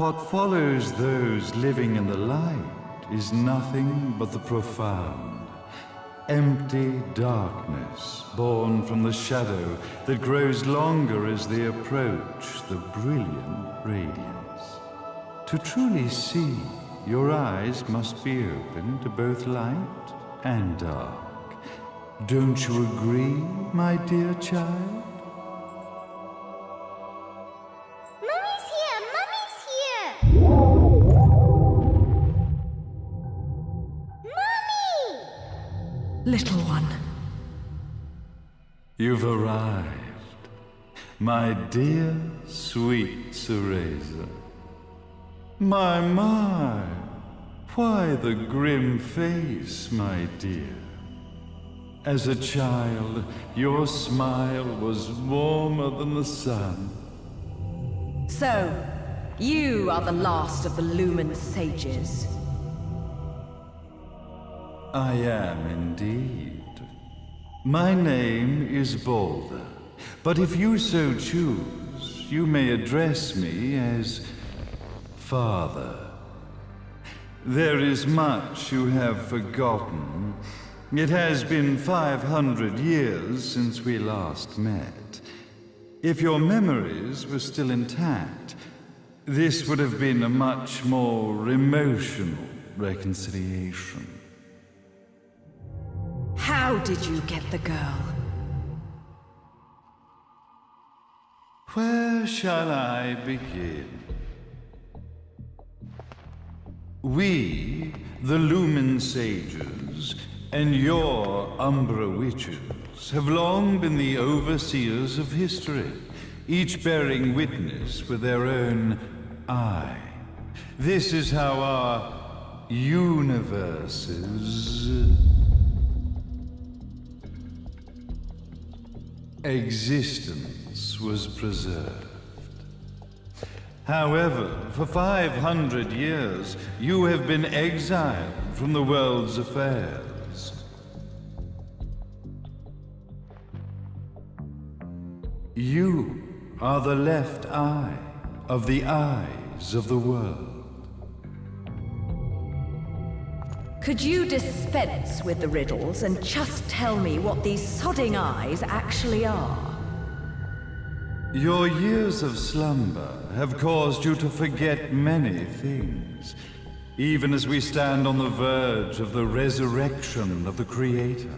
What follows those living in the light is nothing but the profound, empty darkness born from the shadow that grows longer as they approach the brilliant radiance. To truly see, your eyes must be open to both light and dark. Don't you agree, my dear child? Mummy's here! Mummy's here! Mummy! Little one. You've arrived, my dear, sweet Cereza. My, why the grim face, my dear? As a child, your smile was warmer than the sun. So, you are the last of the Lumen sages. I am indeed. My name is Balder, but if you so choose, you may address me as Father. There is much you have forgotten. It has been 500 years since we last met. If your memories were still intact, this would have been a much more emotional reconciliation. How did you get the girl? Where shall I begin? We, the Lumen Sages, and your Umbra Witches, have long been the overseers of history, each bearing witness with their own eye. This is how our universe's existence was preserved. However, for 500 years, you have been exiled from the world's affairs. You are the left eye of the eyes of the world. Could you dispense with the riddles and just tell me what these sodding eyes actually are? Your years of slumber have caused you to forget many things, even as we stand on the verge of the resurrection of the Creator.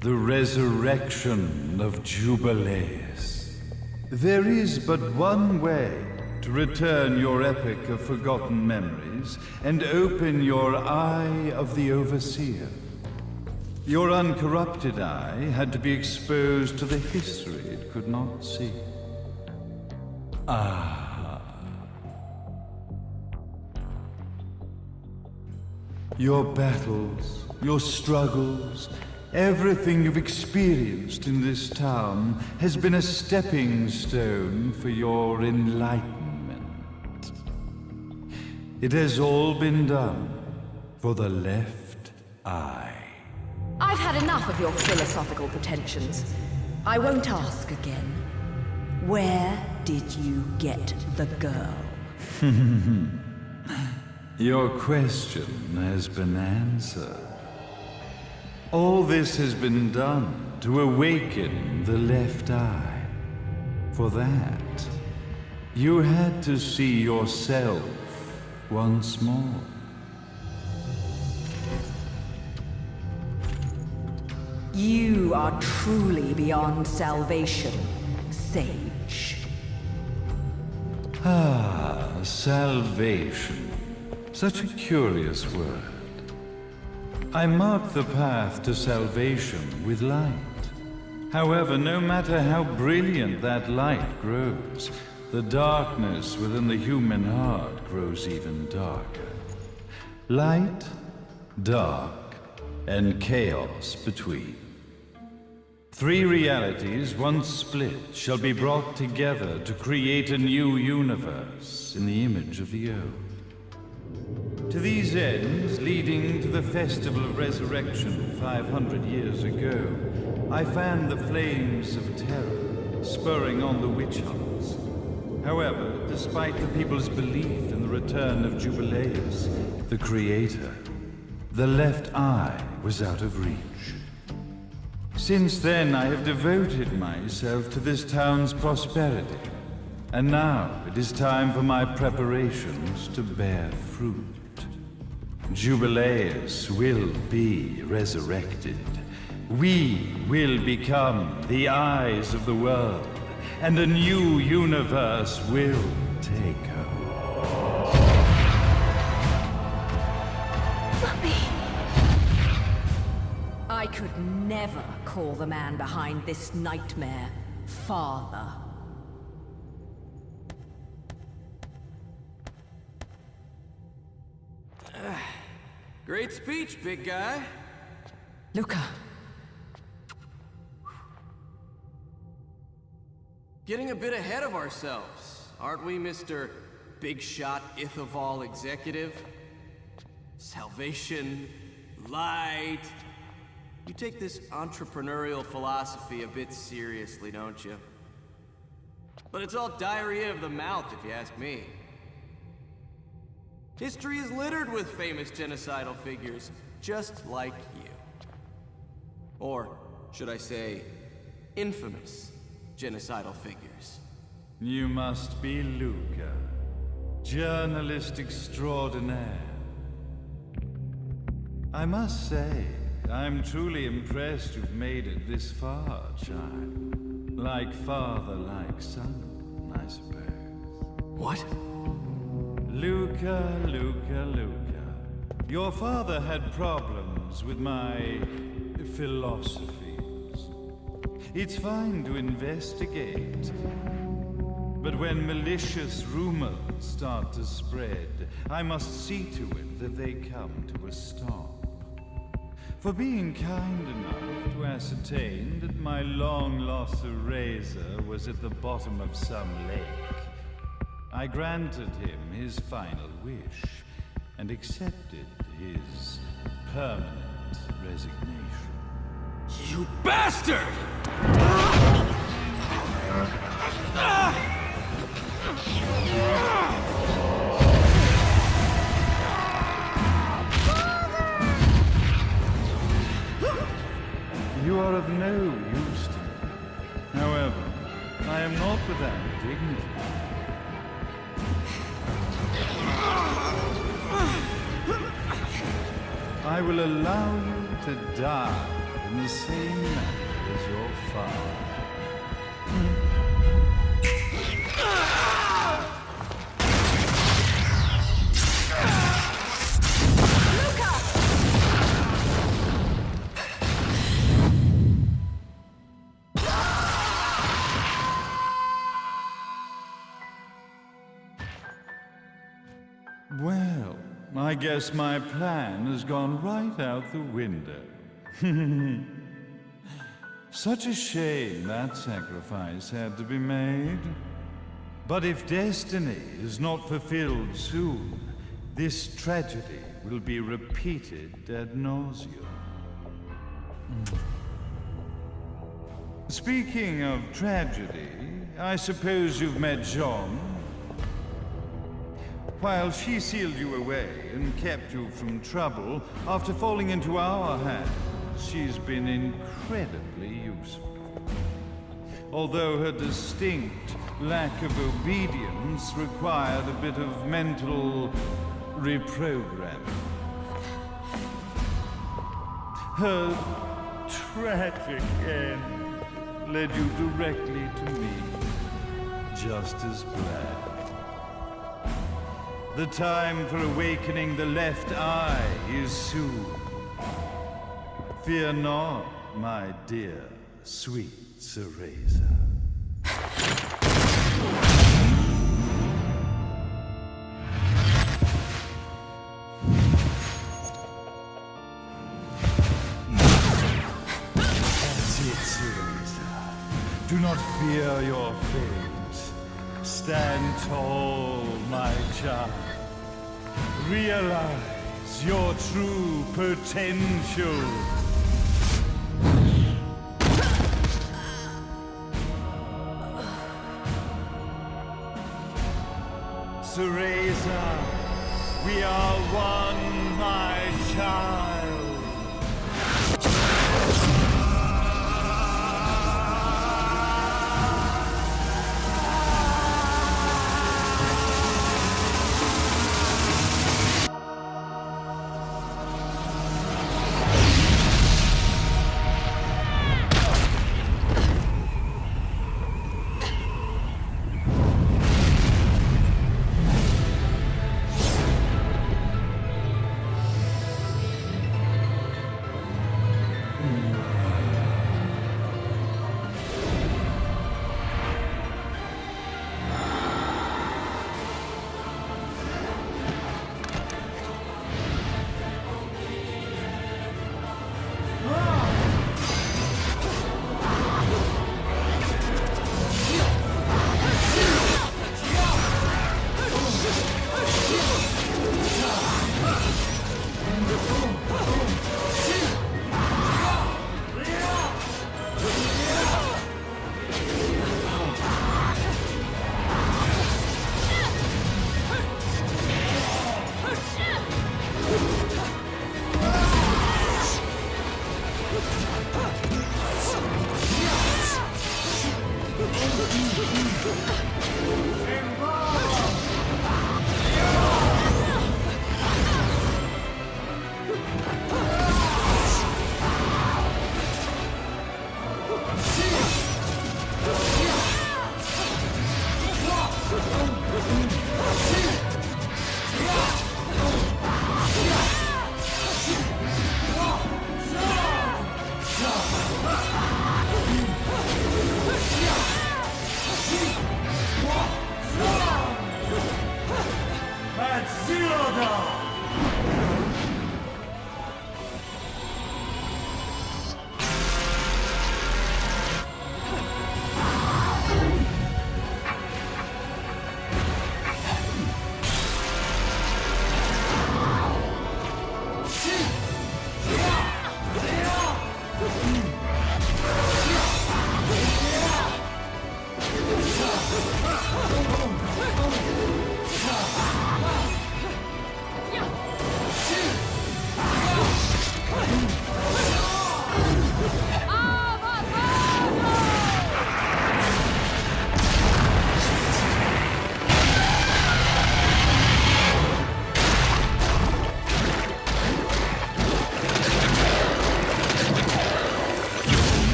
The resurrection of Jubileus. There is but one way to return your epic of forgotten memories and open your eye of the Overseer. Your uncorrupted eye had to be exposed to the history it could not see. Your battles, your struggles, everything you've experienced in this town has been a stepping stone for your enlightenment. It has all been done for the left eye. I've had enough of your philosophical pretensions. I won't ask again. Where did you get the girl? Your question has been answered. All this has been done to awaken the left eye. For that, you had to see yourself once more. You are truly beyond salvation, sage. Salvation. Such a curious word. I mark the path to salvation with light. However, no matter how brilliant that light grows, the darkness within the human heart grows even darker. Light, dark, and chaos between. Three realities, once split, shall be brought together to create a new universe in the image of the old. To these ends, leading to the Festival of Resurrection 500 years ago, I fanned the flames of terror, spurring on the witch hunts. However, despite the people's belief in the return of Jubileus, the creator, the left eye was out of reach. Since then, I have devoted myself to this town's prosperity, and now it is time for my preparations to bear fruit. Jubileus will be resurrected. We will become the eyes of the world, and a new universe will take hold. Mummy! I could never call the man behind this nightmare father. Great speech, big guy. Luca. Getting a bit ahead of ourselves, aren't we, Mr. Big Shot Ithaval Executive? Salvation, light. You take this entrepreneurial philosophy a bit seriously, don't you? But it's all diarrhea of the mouth, if you ask me. History is littered with famous genocidal figures, just like you. Or, should I say, infamous genocidal figures. You must be Luca, journalist extraordinaire. I must say, I'm truly impressed you've made it this far, child. Like father, like son, I suppose. What? Luca, Luca, Luca. Your father had problems with my philosophies. It's fine to investigate, but when malicious rumors start to spread, I must see to it that they come to a stop. For being kind enough to ascertain that my long-lost eraser was at the bottom of some lake, I granted him his final wish and accepted his permanent resignation. You bastard! You are of no use to me. However, I am not without dignity. I will allow you to die in the same manner as your father. Well, I guess my plan has gone right out the window. Such a shame that sacrifice had to be made. But if destiny is not fulfilled soon, this tragedy will be repeated ad nauseum. Speaking of tragedy, I suppose you've met Jean. While she sealed you away and kept you from trouble, after falling into our hands, she's been incredibly useful. Although her distinct lack of obedience required a bit of mental reprogramming. Her tragic end led you directly to me, just as planned. The time for awakening the left eye is soon. Fear not, my dear, sweet Cereza. That's it, Cereza. Do not fear your fate. Stand tall, my child. Realize your true potential. answer. We are one, my child.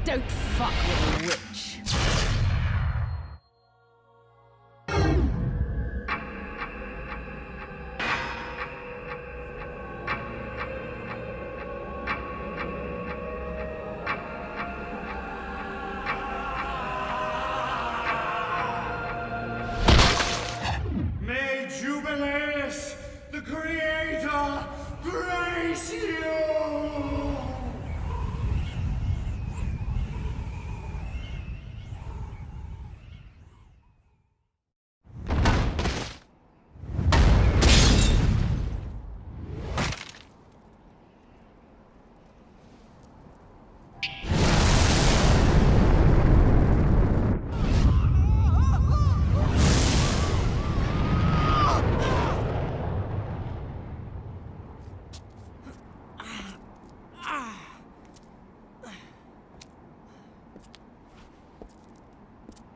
Don't fuck with a witch. May Jubileus, the Creator, grace you!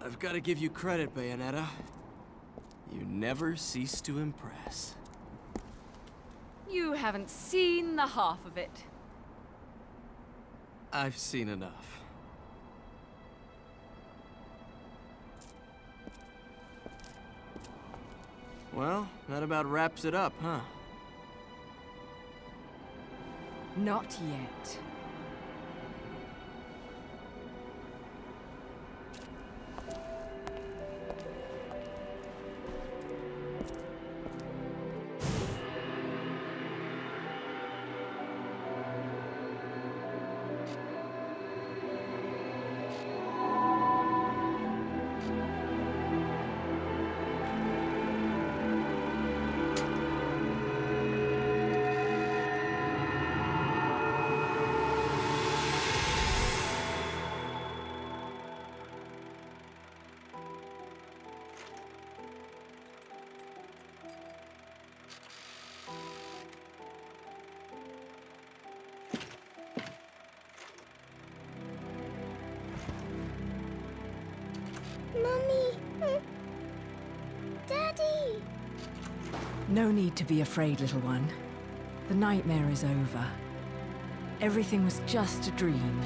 I've got to give you credit, Bayonetta. You never cease to impress. You haven't seen the half of it. I've seen enough. Well, that about wraps it up, huh? Not yet. Mummy! Daddy! No need to be afraid, little one. The nightmare is over. Everything was just a dream.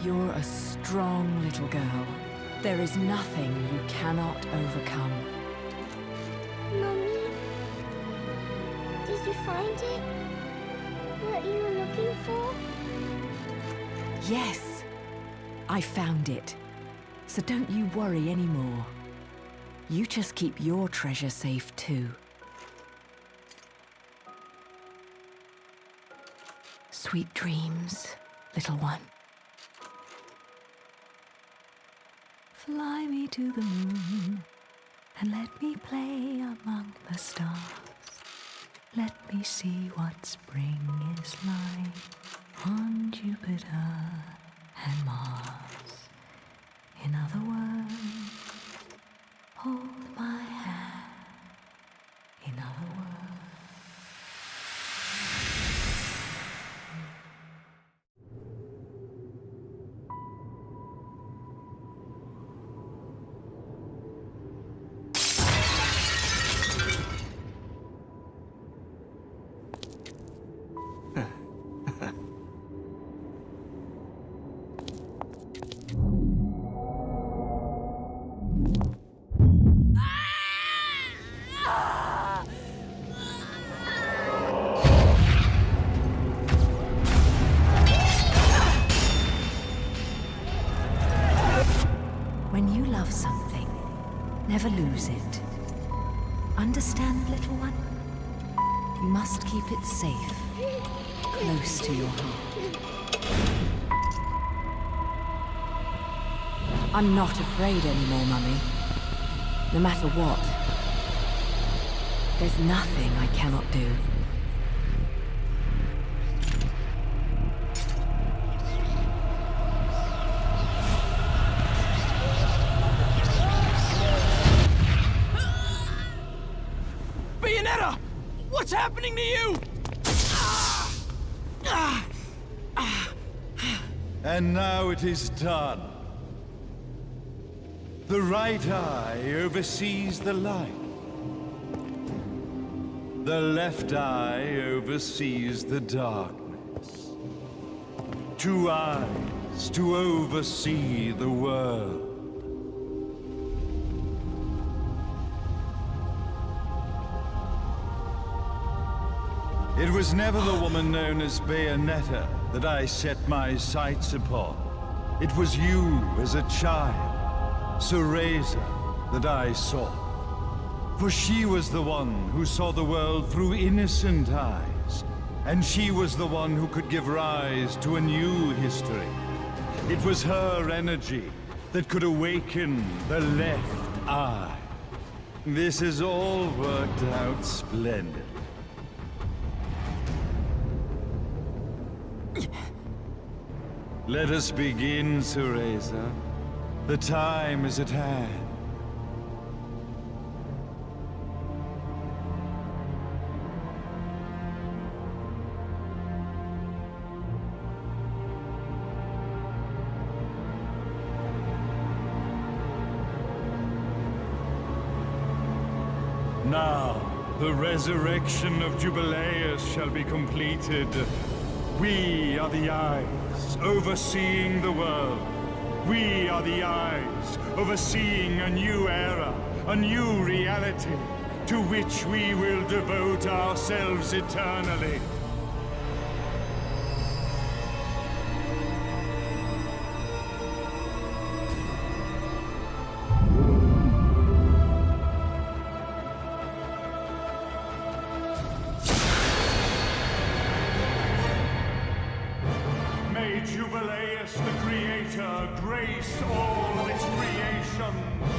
You're a strong little girl. There is nothing you cannot overcome. Mummy? Did you find it? What you were looking for? Yes, I found it. So don't you worry anymore. You just keep your treasure safe too. Sweet dreams, little one. Fly me to the moon and let me play among the stars. Let me see what spring is like on Jupiter and Mars. In other words, hold my hand. In other words. When you love something, never lose it. Understand, little one? You must keep it safe, close to your heart. I'm not afraid anymore, Mummy. No matter what. There's nothing I cannot do. Bayonetta! What's happening to you? And now it is done. The right eye oversees the light. The left eye oversees the darkness. 2 eyes to oversee the world. It was never the woman known as Bayonetta that I set my sights upon. It was you as a child, Cereza, that I saw. For she was the one who saw the world through innocent eyes, and she was the one who could give rise to a new history. It was her energy that could awaken the left eye. This has all worked out splendid. Let us begin, Cereza. The time is at hand. Now, The resurrection of Jubileus shall be completed. We are the eyes overseeing the world. We are the eyes overseeing a new era, a new reality, to which we will devote ourselves eternally. May Jubileus the Creator grace all of its creation.